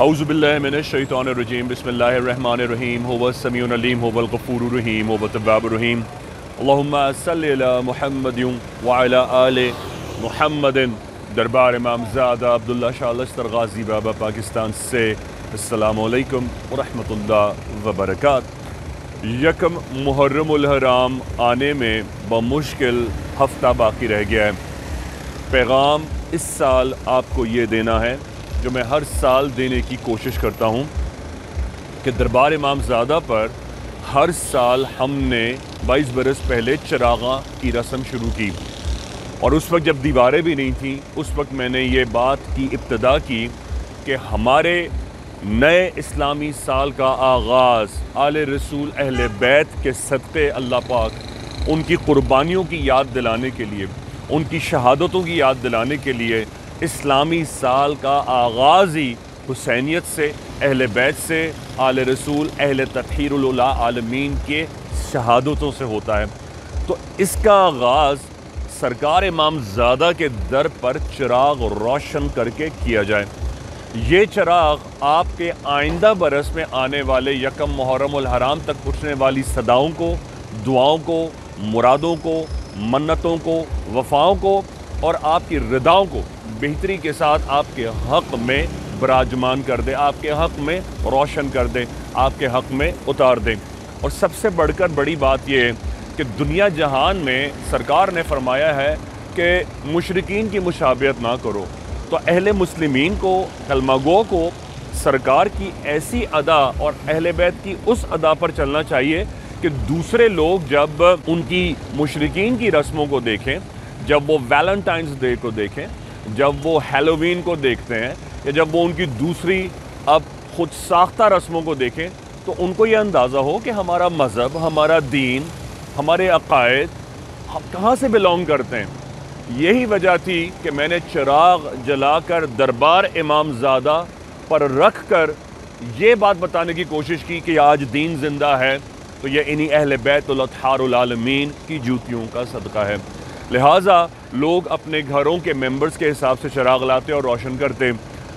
اعوذ باللہ من الشیطان الرجیم بسم اللہ الرحمن الرحیم هو السمیع العلیم هو الغفور الرحیم هو التواب الرحیم اللہم صلی علی محمد وعلی آل محمد۔ دربار امام زادہ عبداللہ شاہ لشتر غازی بابا پاکستان سے السلام علیکم ورحمۃ اللہ وبرکاتہ۔ یکم محرم الحرام آنے میں بمشکل ہفتہ باقی رہ گیا ہے۔ پیغام اس سال آپ کو یہ دینا ہے جو میں ہر سال دینے کی کوشش کرتا ہوں کہ دربار امام زادہ پر ہر سال ہم نے 22 برس پہلے چراغاں کی رسم شروع کی، اور اس وقت جب دیواریں بھی نہیں تھیں اس وقت میں نے یہ بات کی ابتدا کی کہ ہمارے نئے اسلامی سال کا آغاز آل رسول اہل بیت کے صدقے اللہ پاک ان کی قربانیوں کی یاد دلانے کے لیے، ان کی شہادتوں کی یاد دلانے کے لیے اسلامی سال کا آغاز ہی حسینیت سے، اہل بیت سے، آل رسول اہل تطہیر العالمین کے شہادتوں سے ہوتا ہے۔ تو اس کا آغاز سرکار امام زادہ کے در پر چراغ روشن کر کے کیا جائے۔ یہ چراغ آپ کے آئندہ برس میں آنے والے یکم محرم الحرام تک پہنچنے والی صداؤں کو، دعاؤں کو، مرادوں کو، منتوں کو، وفاؤں کو اور آپ کی رداؤں کو بہتری کے ساتھ آپ کے حق میں براجمان کر دے، آپ کے حق میں روشن کر دے، آپ کے حق میں اتار دے۔ اور سب سے بڑھ کر بڑی بات یہ ہے کہ دنیا جہان میں سرکار نے فرمایا ہے کہ مشرکین کی مشابہت نہ کرو، تو اہل مسلمین کو، کلمہ گو کو سرکار کی ایسی ادا اور اہل بیت کی اس ادا پر چلنا چاہیے کہ دوسرے لوگ جب ان کی مشرکین کی رسموں کو دیکھیں، جب وہ ویلنٹائنز ڈے کو دیکھیں، جب وہ ہیلووین کو دیکھتے ہیں، یا جب وہ ان کی دوسری اب خود ساختہ رسموں کو دیکھیں، تو ان کو یہ اندازہ ہو کہ ہمارا مذہب، ہمارا دین، ہمارے عقائد ہم کہاں سے بلونگ کرتے ہیں۔ یہی وجہ تھی کہ میں نے چراغ جلا کر دربار امام زادہ پر رکھ کر یہ بات بتانے کی کوشش کی کہ آج دین زندہ ہے تو یہ انہی اہل بیت الاطہار العالمین کی جوتیوں کا صدقہ ہے۔ لہٰذا لوگ اپنے گھروں کے ممبرز کے حساب سے چراغ لاتے اور روشن کرتے۔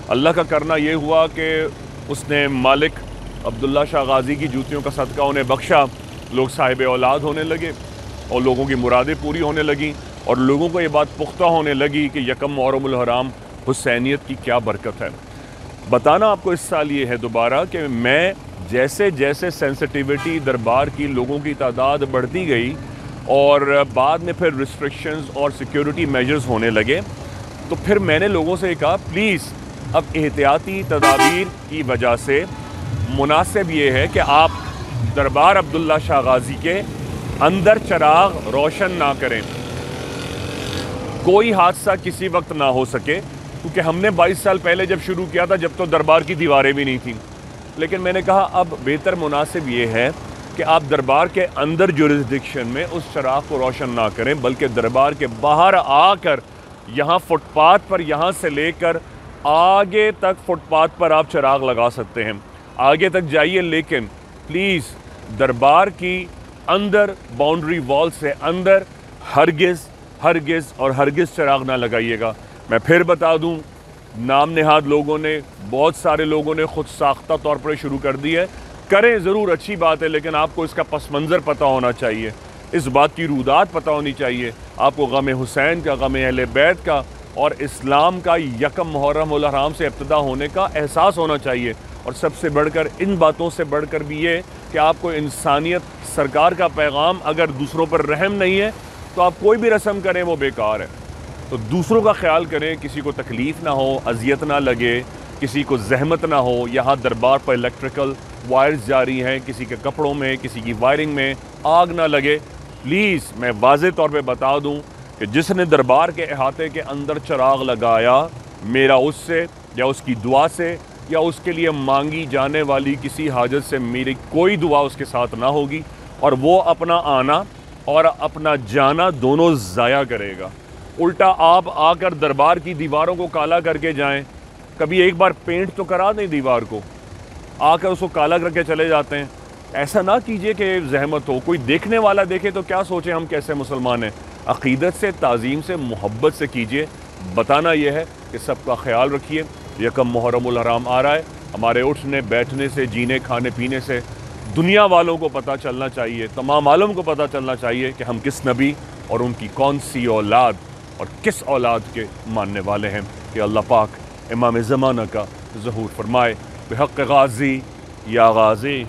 اللہ کا کرنا یہ ہوا کہ اس نے مالک عبداللہ شاہ غازی کی جوتیوں کا صدقہ انہیں بخشا، لوگ صاحب اولاد ہونے لگے اور لوگوں کی مرادیں پوری ہونے لگیں، اور لوگوں کو یہ بات پختہ ہونے لگی کہ یکم محرم الحرام حسینیت کی کیا برکت ہے۔ بتانا آپ کو اس سال یہ ہے دوبارہ کہ میں جیسے جیسے سینسٹیوٹی دربار کی لوگوں کی تعداد بڑھتی گئی اور بعد میں پھر ریسٹرکشنز اور سیکیورٹی میجرز ہونے لگے، تو پھر میں نے لوگوں سے کہا پلیز اب احتیاطی تدابیر کی وجہ سے مناسب یہ ہے کہ آپ دربار عبداللہ شاہ غازی کے اندر چراغ روشن نہ کریں، کوئی حادثہ کسی وقت نہ ہو سکے، کیونکہ ہم نے 22 سال پہلے جب شروع کیا تھا جب تو دربار کی دیواریں بھی نہیں تھیں، لیکن میں نے کہا اب بہتر مناسب یہ ہے کہ آپ دربار کے اندر جورسڈکشن میں اس چراغ کو روشن نہ کریں، بلکہ دربار کے باہر آ کر یہاں فٹ پاتھ پر، یہاں سے لے کر آگے تک فٹ پاتھ پر آپ چراغ لگا سکتے ہیں، آگے تک جائیے، لیکن پلیز دربار کی اندر باؤنڈری وال سے اندر ہرگز اور ہرگز چراغ نہ لگائیے گا۔ میں پھر بتا دوں، نام نہاد لوگوں نے، بہت سارے لوگوں نے خود ساختہ طور پر شروع کر دی ہے، کریں ضرور، اچھی بات ہے، لیکن آپ کو اس کا پس منظر پتہ ہونا چاہیے، اس بات کی رودات پتہ ہونی چاہیے، آپ کو غم حسین کا، غم اہل بیت کا اور اسلام کا یکم محرم الحرام سے ابتدا ہونے کا احساس ہونا چاہیے، اور سب سے بڑھ کر ان باتوں سے بڑھ کر بھی یہ کہ آپ کو انسانیت، سرکار کا پیغام، اگر دوسروں پر رحم نہیں ہے تو آپ کوئی بھی رسم کریں وہ بیکار ہے۔ تو دوسروں کا خیال کریں، کسی کو تکلیف نہ ہو، اذیت نہ لگے، کسی کو زحمت نہ ہو۔ یہاں دربار پر الیکٹریکل وائرز جاری ہیں، کسی کے کپڑوں میں، کسی کی وائرنگ میں آگ نہ لگے۔ پلیز میں واضح طور پہ بتا دوں کہ جس نے دربار کے احاطے کے اندر چراغ لگایا، میرا اس سے یا اس کی دعا سے یا اس کے لیے مانگی جانے والی کسی حاجت سے میری کوئی دعا اس کے ساتھ نہ ہوگی، اور وہ اپنا آنا اور اپنا جانا دونوں ضائع کرے گا۔ الٹا آپ آ کر دربار کی دیواروں کو کالا کر کے جائیں، کبھی ایک بار پینٹ تو کرا دیں دیوار کو، آ کر اس کو کالا کر کے چلے جاتے ہیں۔ ایسا نہ کیجئے کہ زحمت ہو، کوئی دیکھنے والا دیکھے تو کیا سوچے ہم کیسے مسلمان ہیں۔ عقیدت سے، تعظیم سے، محبت سے کیجئے۔ بتانا یہ ہے کہ سب کا خیال رکھیے، یکم محرم الحرام آ رہا ہے، ہمارے اٹھنے بیٹھنے سے، جینے کھانے پینے سے دنیا والوں کو پتہ چلنا چاہیے، تمام عالم کو پتہ چلنا چاہیے کہ ہم کس نبی اور ان کی کون سی اولاد اور کس اولاد کے ماننے والے ہیں. کہ اللہ پاک امام زمانہ کا ظہور فرمائے. بحق غازی یا غازی.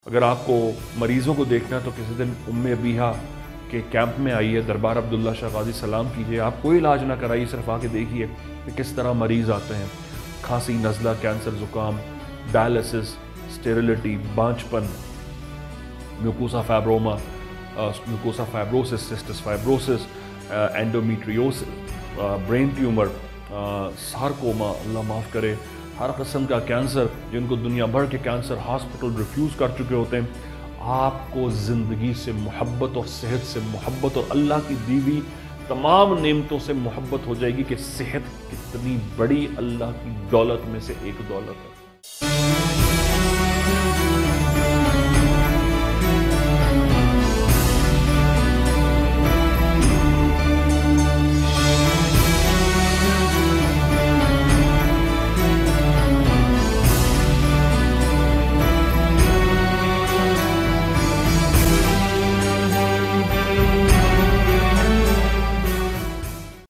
اگر آپ کو مریضوں کو دیکھنا ہے تو کسی دن ام ابیہا کے کیمپ میں آئیے، دربار عبداللہ شاہ غازی سلام کیجیے. آپ کوئی علاج نہ کرائیے، صرف آ کے دیکھیے کہ کس طرح مریض آتے ہیں. کھانسی، نزلہ، کینسر، زکام، ڈائلسس، اسٹیریلٹی، بانجپن، mucosa fibroma, mucosa fibrosis, cystic fibrosis, endometriosis, brain tumour, sarcoma, اللہ معاف کرے، ہر قسم کا کینسر، جن کو دنیا بھر کے کینسر ہاسپٹل ریفیوز کر چکے ہوتے ہیں. آپ کو زندگی سے محبت اور صحت سے محبت اور اللہ کی دی ہوئی تمام نعمتوں سے محبت ہو جائے گی کہ صحت کتنی بڑی اللہ کی دولت میں سے ایک دولت ہے.